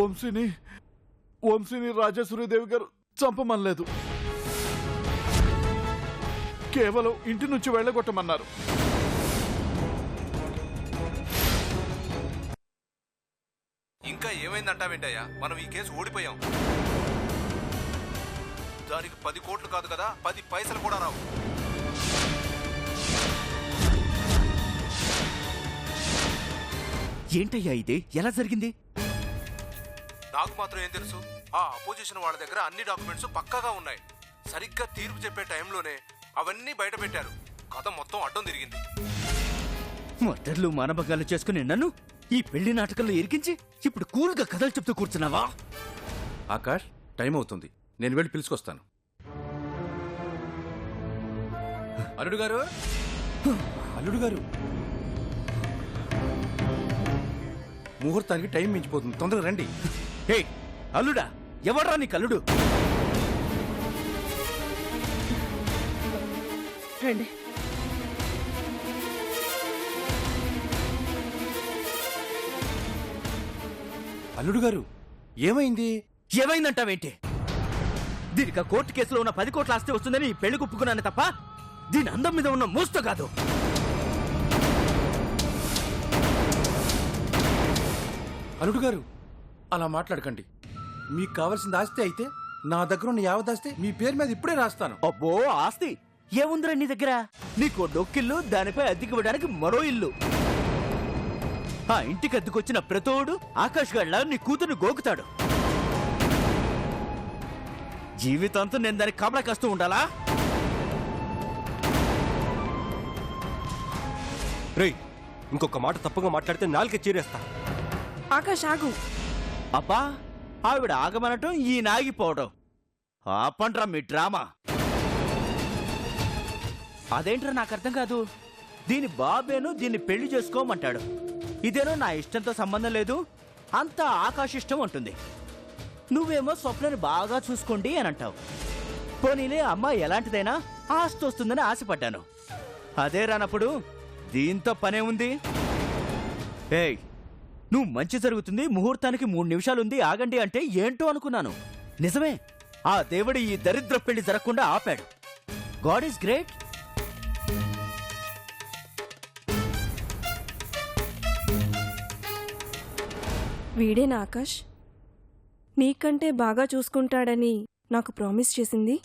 వంశీని రాజేశ్వరీదేవి గారు చంపమనలేదు, కేవలం ఇంటి నుంచి వెళ్ళగొట్టమన్నారు. ఇంకా ఏమైందంటావేంటయ్యా? మనం ఈ కేసు ఓడిపోయాం. దానికి 10 కోట్లు కాదు కదా, 10 పైసలు కూడా రావు. ఏంటయ్యా ఇది? ఎలా జరిగింది? నాకు మాత్రం ఏం తెలుసు? ఆ అపోజిషన్ వాళ్ళ దగ్గర అన్ని డాక్యుమెంట్స్ పక్కాగా ఉన్నాయి. సరిగ్గా తీర్పు చెప్పే టైంలోనే అవన్నీ బయట పెట్టారు. కథ మొత్తం అడ్డం తిరిగింది. మర్డర్లు మానభంగాలు చేసుకుని నన్ను ఈ పెళ్లి నాటకంలో ఇరికించి ఇప్పుడు కూల్గా కథలు చెప్తూ కూర్చున్నావా? ఆకాష్, టైం అవుతుంది, నేను వెళ్ళి పిలుచుకొస్తాను. అల్లుడు గారు, అల్లుడు గారు, ముహూర్తానికి టైం మించిపోతుంది, తొందరగా రండి. హే అల్లుడా, ఎవడ్రా నీ కల్లుడు? రండి. అల్లుడు గారు, ఏమైంది? ఏమైందంటావేంటి? దీనికి కోర్టు కేసులో ఉన్న 10 కోట్ల ఆస్తి వస్తుందని ఈ పెళ్లి కుప్పుకున్నాను తప్ప దీని అందం మీద ఉన్న మోస్తో కాదు. అల్లుడు గారు, అలా మాట్లాడకండి. మీకు కావాల్సిన ఆస్తి అయితే నా దగ్గర ఉన్న యావదాస్తి మీ పేరు మీద ఇప్పుడే రాస్తాను. అబ్బో, ఆస్తి ఏముందిరా నీ దగ్గర? నీకో డొక్కిల్లు, దానిపై అద్దెకివ్వడానికి మరో ఇల్లు. ఆ ఇంటికి అద్దెకొచ్చిన ప్రతోడు ఆకాష్ గడ్ల నీ కూతుర్ని గోకుతాడు. జీవితాంతం నేను దానికి కాపలా కాస్తూ ఉండాలా? రేయ్, ఇంకొక మాట తప్పుగా మాట్లాడితే నాలుక చీరేస్తా. ఆకాష్ ఆగు. అబ్బా, ఆవిడ ఆగమనటం, ఈ నాగిపోవడం. ఆపండ్రా మీ డ్రామా. అదేంట్రా నాకు అర్థం కాదు. దీని బాబేను దీన్ని పెళ్లి చేసుకోమంటాడు. ఇదేనో నా ఇష్టంతో సంబంధం లేదు, అంతా ఆకాశ ఇష్టం అంటుంది. నువ్వేమో స్వప్నని బాగా చూసుకోండి అని అంటావు. పోనీలే, అమ్మాయి ఎలాంటిదైనా ఆస్తి వస్తుందని ఆశపడ్డాను. అదే రానప్పుడు దీంతో పనే ఉంది. ఏయ్, నువ్వు మంచి జరుగుతుంది, ముహూర్తానికి 3 నిమిషాలుంది, ఆగండి అంటే ఏంటో అనుకున్నాను. నిజమే, ఆ దేవుడు ఈ దరిద్ర పెళ్లి జరగకుండా ఆపాడు. God is great. వీడేనా ఆకాష్ నీకంటే బాగా చూసుకుంటాడని నాకు ప్రామిస్ చేసింది?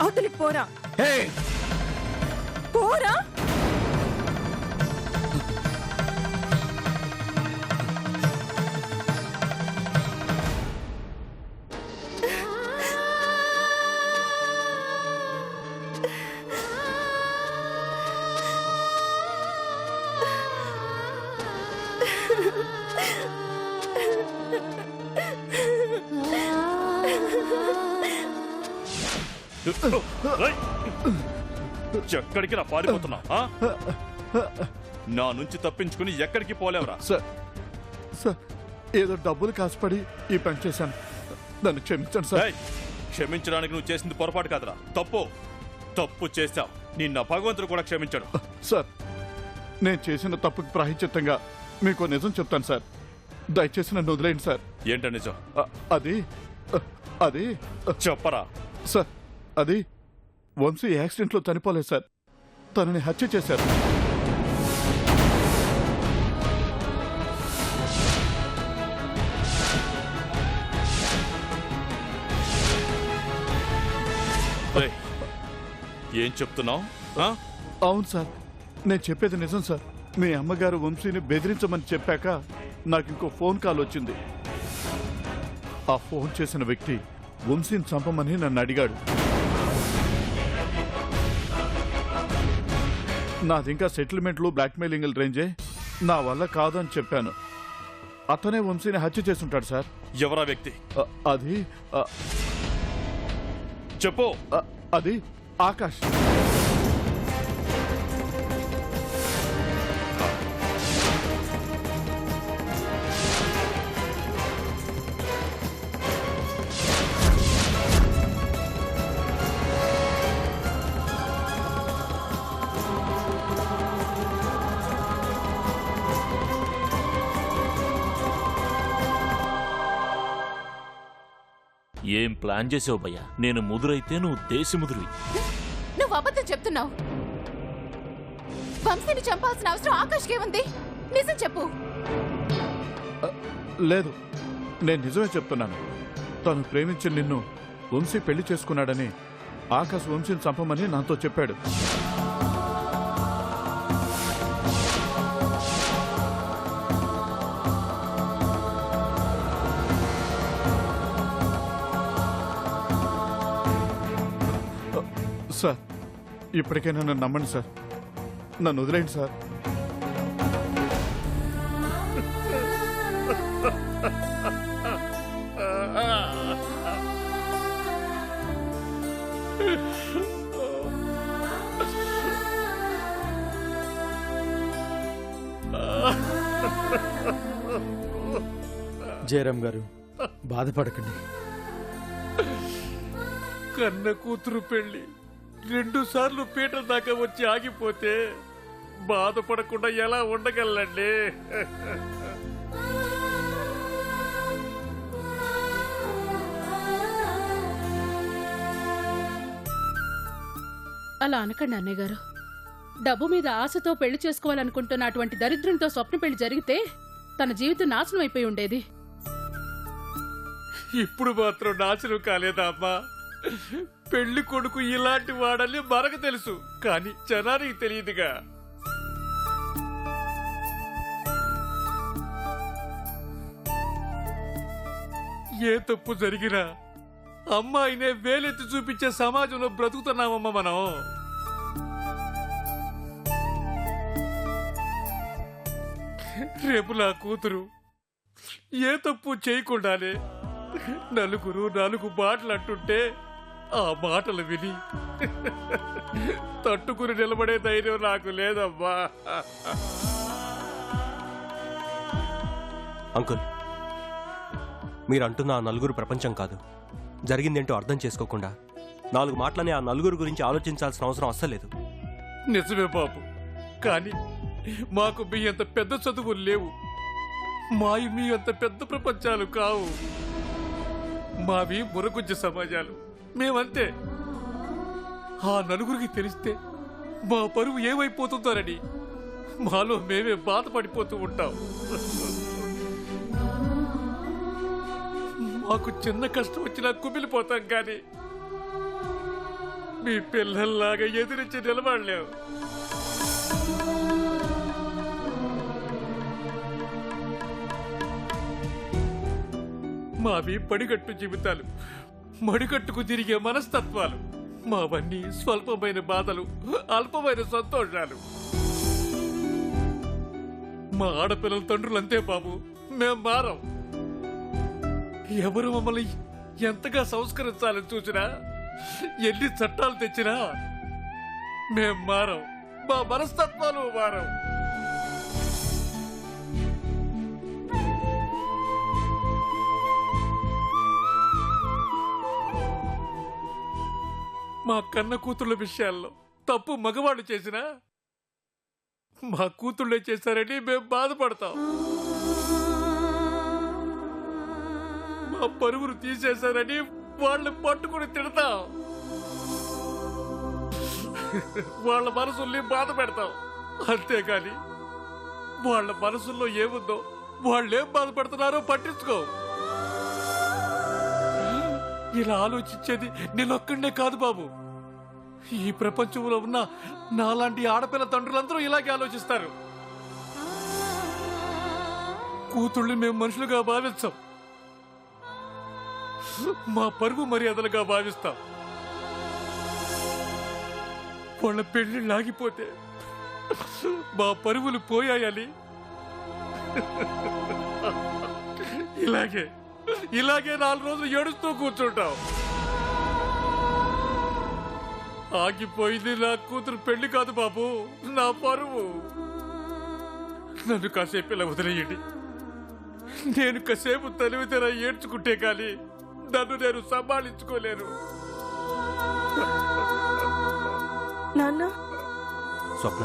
అవతలికి పోరా, పోరా. ఎక్కడికి రా పారిపోతున్నా? నా నుంచి తప్పించుకుని ఎక్కడికి పోలేవరా? సార్, ఏదో డబ్బులు కాసుపడి ఈ పని చేశాను, నన్ను క్షమించండి సార్. క్షమించడానికి నువ్వు చేసింది పొరపాటు కాదురా, తప్పు చేశావు. నిన్న భగవంతుడు కూడా క్షమించాడు. సార్, నేను చేసిన తప్పుకి ప్రాయశ్చిత్తంగా మీకు నిజం చెప్తాను సార్. దయచేసి నన్ను వదిలేయండి సార్. ఏంట నిజం? అది చెప్పరా. సార్, అది వంశీ యాక్సిడెంట్లో చనిపోలేదు సార్, తనని హత్య చేశారు. ఏం చెప్తున్నావు? అవును సార్, నేను చెప్పేది నిజం సార్. మీ అమ్మగారు వంశీని బెదిరించమని చెప్పాక నాకు ఇంకో ఫోన్ కాల్ వచ్చింది. ఆ ఫోన్ చేసిన వ్యక్తి వంశీని చంపమని నన్ను అడిగాడు. నాదింకా సెటిల్మెంట్లు, బ్లాక్మెయిలింగ్ రేంజే, నా వల్ల కాదని చెప్పాను. అతనే వంశీని హత్య చేసుంటాడు సార్. ఎవరా వ్యక్తి? అది చెప్పు. అది ఆకాష్. ఏం ప్లాన్ చేసావు భయ్యా? నేను ముదురైతే నువ్వు దేశముదురువి. నువ్వు అబద్ధం చెప్తున్నావు. వంశీని చంపాల్సిన అవసరం ఆకాష్కే ఉంది. నిజం చెప్పు. లేదు, నేను నిజమే చెప్తున్నాను. తను ప్రేమించి నిన్ను వంశీ పెళ్లి చేసుకున్నాడని ఆకాశ్ వంశీని చంపమని నాతో చెప్పాడు. సార్, ఇప్పటికైనా నన్ను నమ్మండి సార్. నన్ను వదిలేండి సార్. జయరామ్ గారు, బాధపడకండి. కన్న కూతురు పెళ్లి 2 సార్లు పీటల దాకా వచ్చి ఆగిపోతే బాధపడకుండా ఎలా ఉండగలండి? అలా అనకండి అన్నయ్య గారు. డబ్బు మీద ఆశతో పెళ్లి చేసుకోవాలనుకుంటున్న అటువంటి దరిద్రంతో స్వప్న పెళ్లి జరిగితే తన జీవితం నాశనం అయిపోయి ఉండేది. ఇప్పుడు మాత్రం నాశనం కాలేదా అమ్మా? పెళ్లి కొడుకు ఇలాంటి వాడని మనకు తెలుసు, కానీ జనానికి తెలియదుగా. ఏ తప్పు జరిగినా అమ్మాయినే వేలెత్తి చూపించే సమాజంలో బ్రతుకుతున్నామమ్మా మనం. రేపు నా కూతురు ఏ తప్పు చేయకుండానే నలుగురు 4 మాటలు అంటుంటే ఆ మాటలు విని తట్టుకుని నిలబడే ధైర్యం నాకు లేదమ్మా. అంకుల్, మీరు అంటున్న ఆ నలుగురు ప్రపంచం కాదు. జరిగిందేంటో అర్థం చేసుకోకుండా 4 మాటలని ఆ నలుగురు గురించి ఆలోచించాల్సిన అవసరం అస్సలేదు. నిజమే బాబు, కానీ మాకు మీ అంత పెద్ద చదువులు లేవు. మావి మీ అంత పెద్ద ప్రపంచాలు కావు. మావి మురగుజ్జ సమాజాలు. మేమంతే. ఆ నలుగురికి తెలిస్తే మా పరువు ఏమైపోతుందోనని మాలో మేమే బాధపడిపోతూ ఉంటాం. మాకు చిన్న కష్టం వచ్చినా కుమిలిపోతాం, కానీ మీ పిల్లల్లాగా ఎదిరించి నిలబడలేవు. మావి పడిగట్టు జీవితాలు, మడిగట్టుకు తిరిగే మనస్తత్వాలు. మావన్నీ స్వల్పమైన బాధలు, అల్పమైన సంతోషాలు. మా ఆడపిల్లల తండ్రులంతే బాబు, మేం మారం. ఎవరు మమ్మల్ని ఎంతగా సంస్కరించాలని చూసినా, ఎన్ని చట్టాలు తెచ్చినా మేం మారం. మా మనస్తత్వాలు మారం. మా కన్న కూతుళ్ళ విషయాల్లో తప్పు మగవాళ్ళు చేసినా మా కూతుళ్ళే చేశారని మేము బాధపడతాం. మా పరువును తీసేశారని వాళ్ళని పట్టుకుని తిడతాం. వాళ్ళ మనసుల్ని బాధ పెడతాం. అంతేగాని వాళ్ళ మనసుల్లో ఏముందో, వాళ్ళేం బాధపడుతున్నారో పట్టించుకో. ఇలా ఆలోచించేది నేనొక్కడే కాదు బాబు. ఈ ప్రపంచంలో ఉన్న నాలాంటి ఆడపిల్ల తండ్రులందరూ ఇలాగే ఆలోచిస్తారు. కూతుళ్ళని మేము మనుషులుగా భావించాం. మా పరువు మర్యాదలుగా భావిస్తాం. వాళ్ళ పెళ్లి ఆగిపోతే మా పరువులు పోయాయని ఇలాగే 4 రోజులు ఏడుస్తూ కూర్చుంటాం. ఆగిపోయింది నా కూతురు పెళ్లి కాదు బాబు, నా పరువు. నన్ను కాసేపు ఇలా వదిలేయండి. నేను కాసేపు తనివితేరా ఏడ్చుకుంటే కానీ నన్ను నేను సంభాళించుకోలేను. నాన్న, స్వప్న,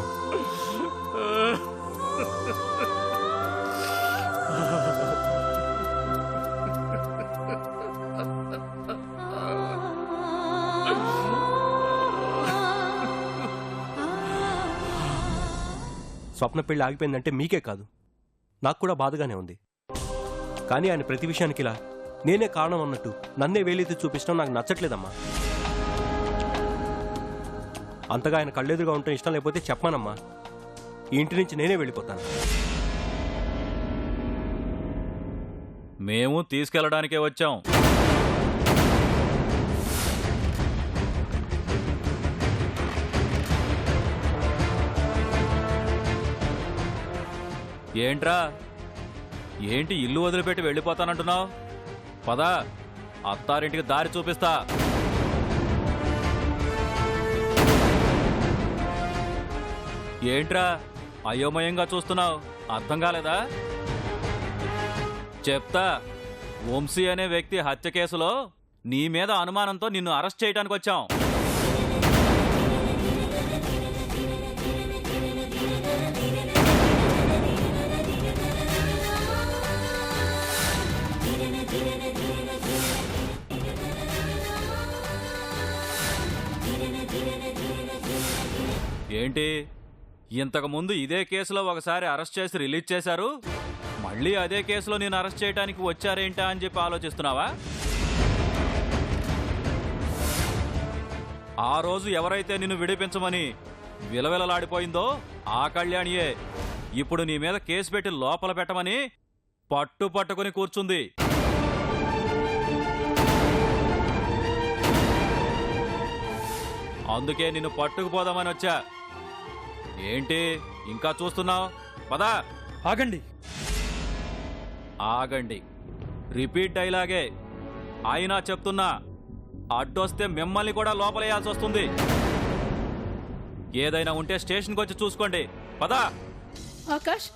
స్వప్న పెళ్లి ఆగిపోయిందంటే మీకే కాదు నాకు కూడా బాధగానే ఉంది. కానీ ఆయన ప్రతి విషయానికి ఇలా నేనే కారణం అన్నట్టు నన్నే వేలెత్తి చూపించడం నాకు నచ్చట్లేదమ్మా. అంతగా ఆయన కళ్ళెదురుగా ఉండటం ఇష్టం లేకపోతే చెప్పమానమ్మా, ఈ ఇంటి నుంచి నేనే వెళ్ళిపోతాను. మేము తీసుకెళ్ళడానికే వచ్చాం. ఏంట్రా, ఏంటి ఇల్లు వదిలిపెట్టి వెళ్ళిపోతానంటున్నావు? పదా, అత్తారింటికి దారి చూపిస్తా. ఏంట్రా అయోమయంగా చూస్తున్నావు? అర్థం కాలేదా? చెప్తా. వంశీ అనే వ్యక్తి హత్య కేసులో నీ మీద అనుమానంతో నిన్ను అరెస్ట్ చేయడానికి వచ్చాం. ఏంటి, ఇంతకుముందు ఇదే కేసులో ఒకసారి అరెస్ట్ చేసి రిలీజ్ చేశారు, మళ్ళీ అదే కేసులో నేను అరెస్ట్ చేయడానికి వచ్చారేంటా అని చెప్పి ఆలోచిస్తున్నావా? ఆ రోజు ఎవరైతే నిన్ను విడిపించమని విలవిలలాడిపోయిందో ఆ కళ్యాణియే ఇప్పుడు నీ మీద కేసు పెట్టి లోపల పెట్టమని పట్టుకుని కూర్చుంది. అందుకే నిన్ను పట్టుకుపోదామని వచ్చా. ఏంటి ఇంకా చూస్తున్నావు? పదా. ఆగండి. ఆగండి రిపీట్ డైలాగే అయినా చెప్తున్నా, అడ్డొస్తే మిమ్మల్ని కూడా లోపలేయాల్సి వస్తుంది. ఏదైనా ఉంటే స్టేషన్కి వచ్చి చూసుకోండి. పదా. ఆకాష్,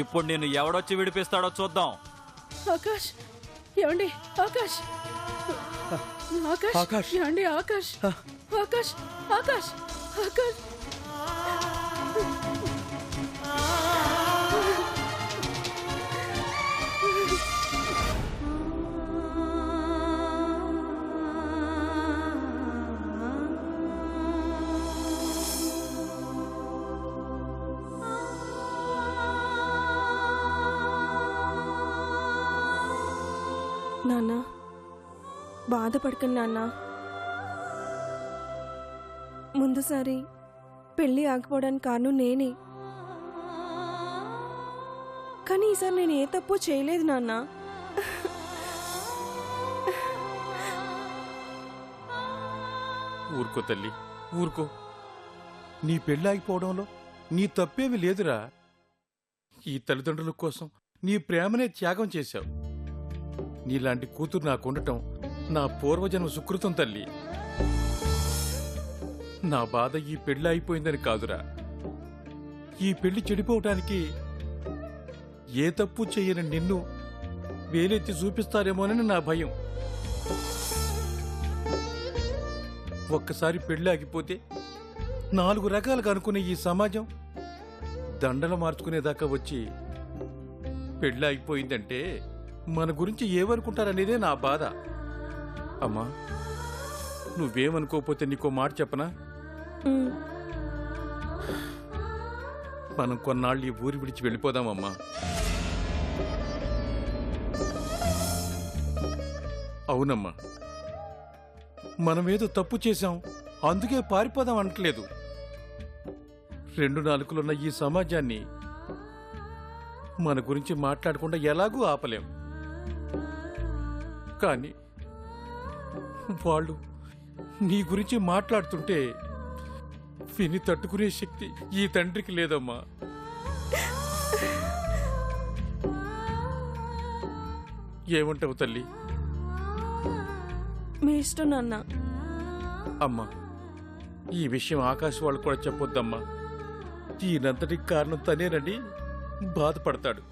ఇప్పుడు నిన్ను ఎవడొచ్చి విడిపిస్తాడో చూద్దాం. ఆకాష్, ఏమండి? ఆకాష్, ఆకాష్, ఏమండి? ఆకాష్, ఆకాష్, ఆకాష్, ఆకాష్. నాన్న, బాధపడకండి నాన్న. ముందుసారి పెళ్ళి ఆగిపోవడానికి కారణం నేనే. కానీ ఈసారి నేను ఏ తప్పు చేయలేదు నాన్న. ఊరుకో తల్లి, ఊరుకో. నీ పెళ్ళాగిపోవడంలో నీ తప్పేమి లేదురా. ఈ తల్లిదండ్రుల కోసం నీ ప్రేమనే త్యాగం చేశావు. నీలాంటి కూతురు నాకుండటం నా పూర్వజన్మ సుకృతం తల్లి. నా బాధ ఈ పెళ్ళి అయిపోయిందని కాదురా, ఈ పెళ్లి చెడిపోవటానికి ఏ తప్పు చెయ్యని నిన్ను వేలెత్తి చూపిస్తారేమోనని నా భయం. ఒక్కసారి పెళ్ళి ఆగిపోతే 4 రకాలుగా అనుకునే ఈ సమాజం దండలు మార్చుకునేదాకా వచ్చి పెళ్ళి అయిపోయిందంటే మన గురించి ఏమనుకుంటారనేదే నా బాధ. అమ్మా, నువ్వేమనుకోకపోతే నీకో మాట చెప్పనా? మనం కొన్నాళ్ళు ఈ ఊరి విడిచి వెళ్ళిపోదామమ్మా. అవునమ్మా, మనమేదో తప్పు చేశాం అందుకే పారిపోదాం అనట్లేదు. 2 నాలుకలున్న ఈ సమాజాన్ని మన గురించి మాట్లాడకుండా ఎలాగూ ఆపలేం. కానీ వాళ్ళు నీ గురించి మాట్లాడుతుంటే విని తట్టుకునే శక్తి ఈ తండ్రికి లేదమ్మా. ఏమంటావు తల్లి? మీ ఇష్టం నాన్న. అమ్మా, ఈ విషయం ఆకాశ్ వాళ్ళు కూడా చెప్పొద్దమ్మా. దీనంతటికి కారణం తనేనండి బాధపడతాడు.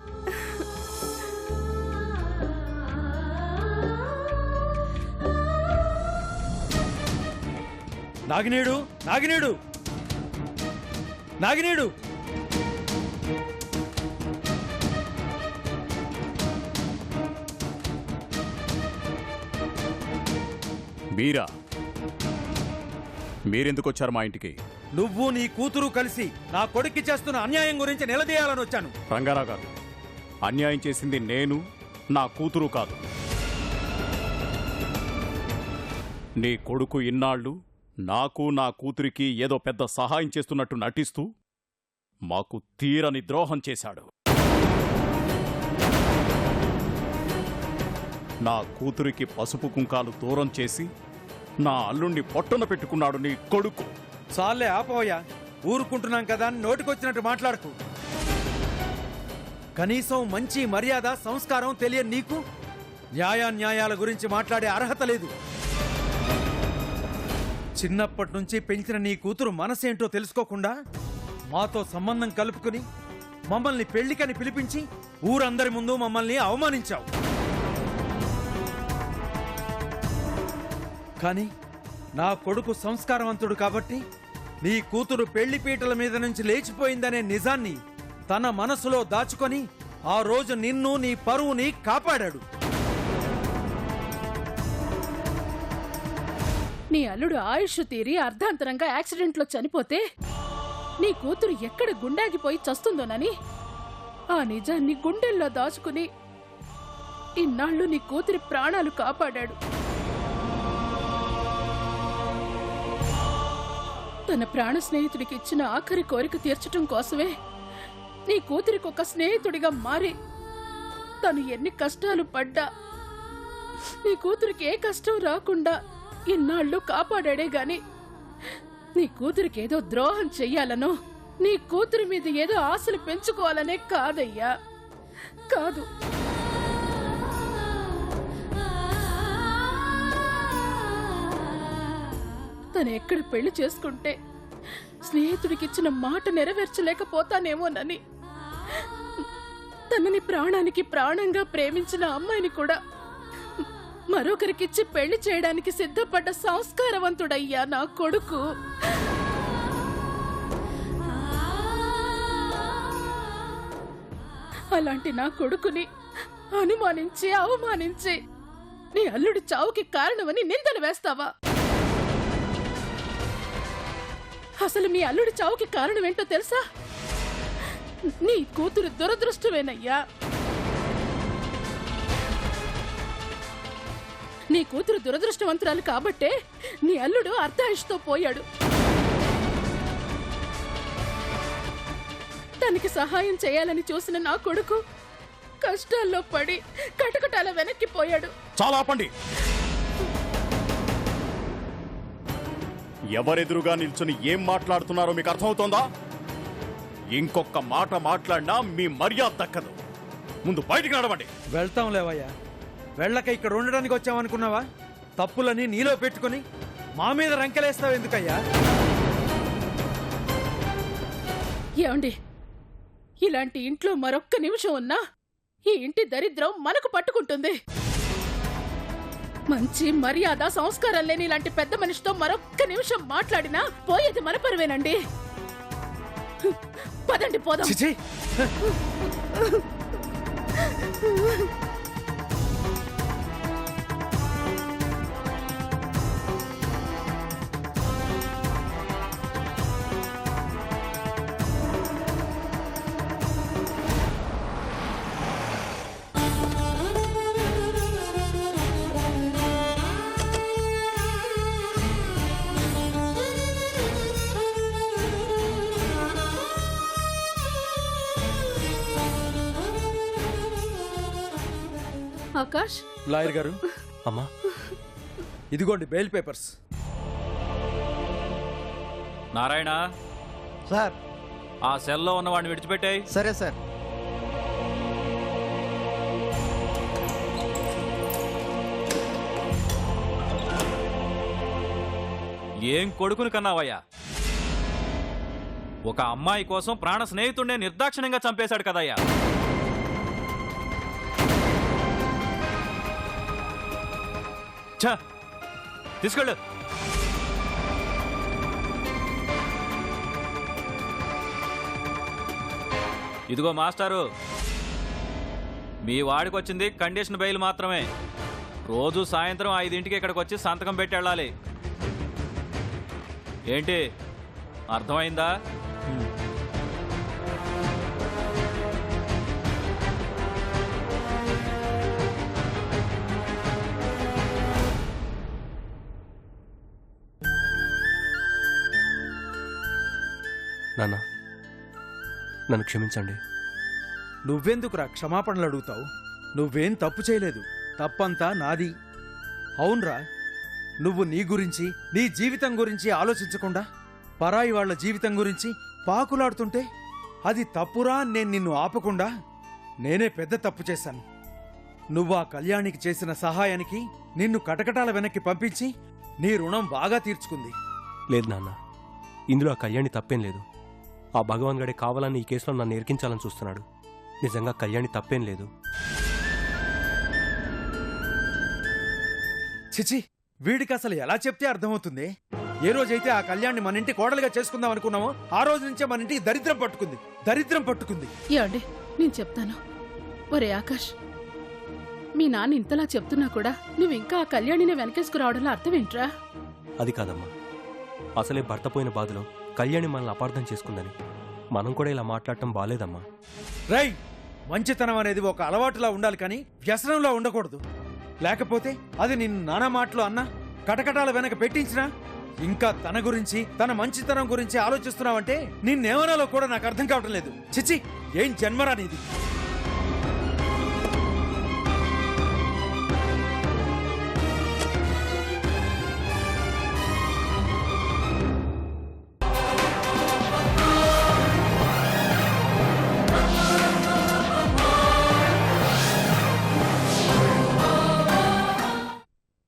నాగినేడు, నాగినేడు, నాగినేడు. మీరా? మీరెందుకు వచ్చారు మా ఇంటికి? నువ్వు నీ కూతురు కలిసి నా కొడుక్కి చేస్తున్న అన్యాయం గురించి నిలదీయాలని వచ్చాను. రంగారావు గారు, అన్యాయం చేసింది నేను, నా కూతురు కాదు. నీ కొడుకు ఇన్నాళ్ళు నాకు నా కూతురికి ఏదో పెద్ద సహాయం చేస్తున్నట్టు నటిస్తూ మాకు తీరని ద్రోహం చేశాడు. నా కూతురికి పసుపు కుంకాలు దూరం చేసి నా అల్లుణ్ణి పొట్టన పెట్టుకున్నాడు నీ కొడుకు. చాలే ఆపోయా, ఊరుకుంటున్నాం కదా అని నోటికొచ్చినట్టు మాట్లాడకు. కనీసం మంచి మర్యాద సంస్కారం తెలియని నీకు న్యాయాల గురించి మాట్లాడే అర్హత లేదు. చిన్నప్పటి నుంచి పెంచిన నీ కూతురు మనసేంటో తెలుసుకోకుండా మాతో సంబంధం కలుపుకుని మమ్మల్ని పెళ్లికని పిలిపించి ఊరందరి ముందు మమ్మల్ని అవమానించావు. కానీ నా కొడుకు సంస్కారవంతుడు కాబట్టి నీ కూతురు పెళ్లి పీటల మీద నుంచి లేచిపోయిందనే నిజాన్ని తన మనసులో దాచుకొని ఆ రోజు నిన్ను నీ పరువుని కాపాడాడు. నీ అల్లుడు ఆయుష్ తీరి అర్ధాంతరంగా యాక్సిడెంట్లో చనిపోతే నీ కూతురు ఎక్కడ గుండాగిపోయి చస్తుందోనని ఆ నిజాన్ని గుండెల్లో దాచుకుని ఇన్నాళ్ళు నీ కూతురి ప్రాణాలు కాపాడాడు. తన ప్రాణ స్నేహితుడికి ఇచ్చిన ఆఖరి కోరిక తీర్చటం కోసమే నీ కూతురికి ఒక స్నేహితుడిగా మారి తను ఎన్ని కష్టాలు పడ్డా నీ కూతురికి ఏ కష్టం రాకుండా ఇన్నాళ్ళు కాపాడాడే గాని నీ కూతురికి ఏదో ద్రోహం చెయ్యాలనో నీ కూతురి మీద ఏదో ఆశలు పెంచుకోవాలనే కాదయ్యా, కాదు. తను ఎక్కడ పెళ్లి చేసుకుంటే స్నేహితుడికిచ్చిన మాట నెరవేర్చలేకపోతానేమోనని తనని ప్రాణానికి ప్రాణంగా ప్రేమించిన అమ్మాయిని కూడా మరొకరికిచ్చి పెళ్లి చేయడానికి సిద్ధపడ్డ సంస్కారవంతుడయ్యా నా కొడుకు. అలాంటి నా కొడుకుని అనుమానించి అవమానించి నీ అల్లుడి చావుకి కారణమని నిందలు వేస్తావా? అసలు మీ అల్లుడి చావుకి కారణం ఏంటో తెలుసా? నీ కూతురు దురదృష్టమేనయ్యా. నీ కూతురు దురదృష్టవంతురాలు కాబట్టే నీ అల్లుడు అర్ధాయుష్తో పోయాడు. తనకి సహాయం చేయాలని చూసిన నా కొడుకు కష్టాల్లో పడి కటకటాల వెనక్కిపోయాడు. చాలా ఆపండి. ఎవరెదురుగా నిల్చుని ఏం మాట్లాడుతున్నారో మీకు అర్థమవుతోందా? ఇంకొక మాట మాట్లాడినా మీ మర్యాద దక్కదు. ముందు బయటికి నడవండి. వెళ్తాం లేవయ్యా, వెళ్ళక ఇక్కడ ఉండడానికి వచ్చామనుకున్నావా? తప్పులని నీలో పెట్టుకుని మా మీద రంకెలేస్తావు ఎందుకయ్యా? ఏమండి, ఇలాంటి ఇంట్లో మరొక్క నిమిషం ఉన్నా ఈ ఇంటి దరిద్రం మనకు పట్టుకుంటుంది. మంచి మర్యాద సంస్కారం లేని ఇలాంటి పెద్ద మనిషితో మరొక్క నిమిషం మాట్లాడినా పోయేది మన పరువేనండి. పదండి పోదాం. ఆకాష్, లాయర్ గారు, అమ్మా ఇదిగోండి బెయిల్ పేపర్స్. నారాయణ సార్, ఆ సెల్లో ఉన్న వాడిని విడిచిపెట్టాయి. సరే సార్. ఏం కొడుకుని కన్నావయ్యా? ఒక అమ్మాయి కోసం ప్రాణ స్నేహితుడినే నిర్దాక్షిణ్యంగా చంపేశాడు కదయ్యా. ఛ, తీసుకెళ్ళు. ఇదిగో మాస్టారు, మీ వాడికి వచ్చింది కండిషన్ బెయిల్ మాత్రమే. రోజు సాయంత్రం 5 గంటలకి ఇక్కడికి వచ్చి సంతకం పెట్టి వెళ్ళాలి. ఏంటి అర్థమైందా? నాన్న, నన్ను క్షమించండి. నువ్వెందుకురా క్షమాపణలు అడుగుతావు? నువ్వేం తప్పు చేయలేదు, తప్పంతా నాది. అవునరా, నువ్వు నీ గురించి, నీ జీవితం గురించి ఆలోచించకుండా పరాయి వాళ్ల జీవితం గురించి పాకులాడుతుంటే అది తప్పురా అని నేను నిన్ను ఆపకుండా నేనే పెద్ద తప్పు చేశాను. నువ్వు ఆ కళ్యాణికి చేసిన సహాయానికి నిన్ను కటకటాల వెనక్కి పంపించి నీ రుణం బాగా తీర్చుకుంది. లేదు నాన్న, ఇందులో ఆ కళ్యాణి తప్పేం లేదు. ఆ భగవాన్ గడే కావాలని ఈ కేసులో నన్ను ఎరికించాలని చూస్తున్నాడు. నిజంగా కళ్యాణి తప్పేం లేదు. చిచి, వీడికి అసలు ఎలా చెప్తే అర్థమవుతుంది? ఏ రోజైతే ఆ కళ్యాణ్ని మన ఇంటి కోడలుగా చేసుకుందాం అనుకున్నామో ఆ రోజు నుంచే మన ఇంటికి దరిద్రం పట్టుకుంది. ఏమండి, నేను చెప్తాను. ఒరే ఆకాష్, మీ నాన్న ఇంతలా చెప్తున్నా కూడా నువ్వు ఇంకా ఆ కళ్యాణిని వెనకేసుకురావడంలో అర్థం ఏంట్రా? అది కాదమ్మా, అసలే భర్త పోయిన బాధలో కళ్యాణి మనల్ని అపార్థం చేసుకుందని మనం కూడా ఇలా మాట్లాడటం బాలేదమ్మా. రై, మంచితనం అనేది ఒక అలవాటులా ఉండాలి కానీ వ్యసనంలా ఉండకూడదు. లేకపోతే అది నిన్ను నానా మాటలు అన్నా, కటకటాల వెనక పెట్టించినా, ఇంకా తన గురించి, తన మంచితనం గురించి ఆలోచిస్తున్నావంటే నిన్నేమనాలో కూడా నాకు అర్థం కావటం లేదు. చిచి, ఏం జన్మరా నీది?